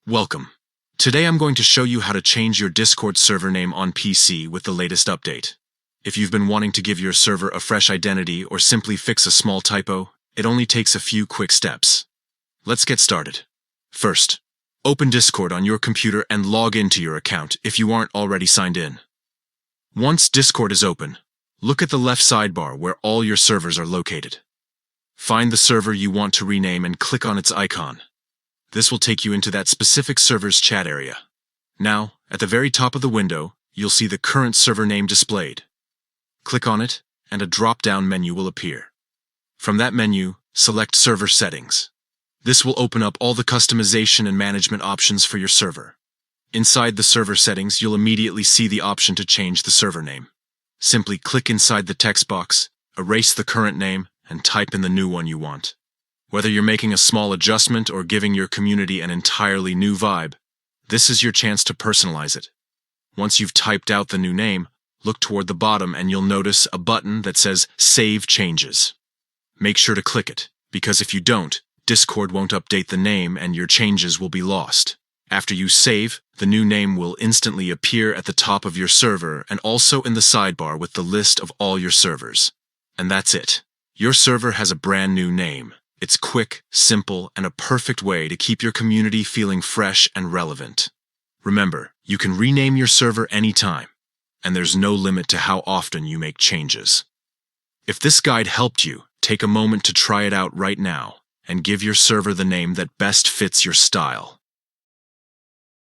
Welcome. Today I'm going to show you how to change your Discord server name on PC with the latest update. If you've been wanting to give your server a fresh identity or simply fix a small typo, it only takes a few quick steps. Let's get started. First, open Discord on your computer and log into your account if you aren't already signed in. Once Discord is open, look at the left sidebar where all your servers are located. Find the server you want to rename and click on its icon. This will take you into that specific server's chat area. Now, at the very top of the window, you'll see the current server name displayed. Click on it, and a drop-down menu will appear. From that menu, select Server Settings. This will open up all the customization and management options for your server. Inside the server settings, you'll immediately see the option to change the server name. Simply click inside the text box, erase the current name, and type in the new one you want. Whether you're making a small adjustment or giving your community an entirely new vibe, this is your chance to personalize it. Once you've typed out the new name, look toward the bottom and you'll notice a button that says Save Changes. Make sure to click it, because if you don't, Discord won't update the name and your changes will be lost. After you save, the new name will instantly appear at the top of your server and also in the sidebar with the list of all your servers. And that's it. Your server has a brand new name. It's quick, simple, and a perfect way to keep your community feeling fresh and relevant. Remember, you can rename your server anytime, and there's no limit to how often you make changes. If this guide helped you, take a moment to try it out right now and give your server the name that best fits your style.